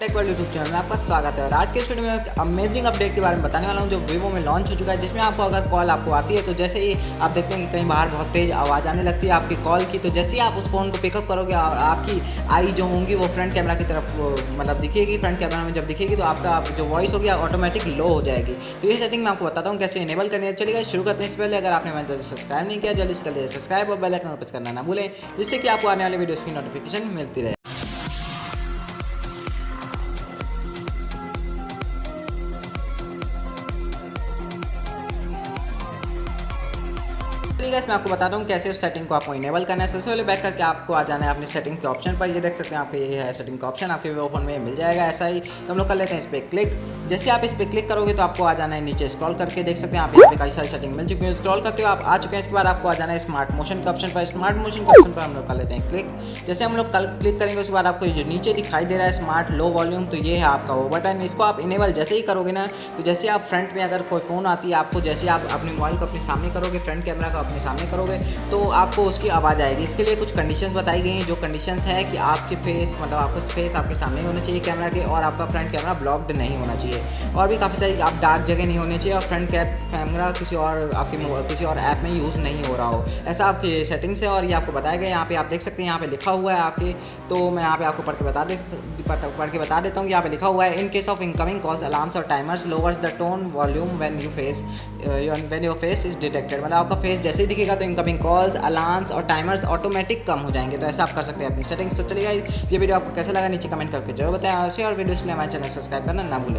Tech world YouTube channel में आपका स्वागत है। और आज के इस वीडियो में एक अमेजिंग अपडेट के बारे में बताने वाला हूं जो vivo में लॉन्च हो चुका है, जिसमें आपको अगर कॉल आपको आती है तो जैसे ही आप देखते हैं कि कहीं बाहर बहुत तेज आवाज़ आने लगती है आपकी कॉल की, तो जैसे ही आप उस फ़ोन को पिकअप करोगे और आपकी आई जो होंगी वो फ्रंट कैमरा की तरफ मतलब दिखेगी। फ्रंट कैमरा में जब दिखेगी तो आपका जो वॉइस होगी ऑटोमेटिक लो हो जाएगी। तो ये सेटिंग मैं आपको बताता हूँ कैसे इनेबल करनी है। चलिए शुरू करते हैं। इससे पहले अगर आपने मैंने सब्सक्राइब नहीं किया जल्दी से कर लीजिए सब्सक्राइब और बेल आइकन प्रेस करना ना भूलें, जिससे कि आपको आने वाले वीडियोज़ की नोटिफिकेशन मिलती रहे। चलिए गाइस मैं आपको बताता हूँ कैसे उस सेटिंग को आपको इनेबल करना है। सबसे पहले बैक करके आपको आ जाना है अपनी सेटिंग के ऑप्शन पर। ये देख सकते हैं आपके ये है सेटिंग का ऑप्शन, आपके वीवो फोन में मिल जाएगा ऐसा ही। तो हम लोग कर लेते हैं इस पर क्लिक। जैसे आप इस पर क्लिक करोगे तो आपको आ जाना है नीचे स्क्रॉल करके, देख सकते हैं आप यहाँ पे कई सारी सेटिंग मिल चुकी है। स्क्रॉल करते हुए आप आ चुके हैं। इसके बाद आपको आ जाना है स्मार्ट मोशन के ऑप्शन पर। स्मार्ट मोशन के ऑप्शन पर हम लोग कर लेते हैं क्लिक। जैसे हम लोग कल क्लिक करेंगे उसके बाद आपको जो नीचे दिखाई दे रहा है स्मार्ट लो वॉल्यूम, तो ये है आपका वो बटन। इसको आप इनेबल जैसे ही करोगे ना, तो जैसे आप फ्रंट में अगर कोई फ़ोन आती है आपको, जैसे आप अपने मोबाइल को अपने सामने करोगे, फ्रंट कैमरा को अपने सामने करोगे तो आपको उसकी आवाज़ आएगी। इसके लिए कुछ कंडीशंस बताई गई हैं। जो कंडीशंस है कि आपके फेस मतलब आपका फेस आपके सामने होना चाहिए कैमरा के, और आपका फ्रंट कैमरा ब्लॉक्ड नहीं होना चाहिए, और भी काफ़ी सारी आप डार्क जगह नहीं होनी चाहिए, और फ्रंट कैमरा किसी और आपके किसी और ऐप में यूज़ नहीं हो रहा हो, ऐसा आपकी सेटिंग्स है। और ये आपको बताया गया यहाँ पे आप देख सकते हैं, यहाँ पे लिखा हुआ है आपके, तो मैं यहाँ पे आपको पढ़ के बता देता हूँ। यहाँ पे लिखा हुआ है in case of incoming calls alarms और timers lowers the tone volume when your face is detected. मतलब आपका फेस जैसे ही दिखेगा तो इनकमिंग कॉल्स अलार्म्स और टाइमर्स ऑटोमेटिक कम हो जाएंगे। तो ऐसा आप कर सकते हैं अपनी सेटिंग्स। तो चलिए ये वीडियो आपको कैसा लगा नीचे कमेंट करके जरूर बताएं। और वीडियोस के लिए हमारे चैनल सब्सक्राइब करना ना भूलें।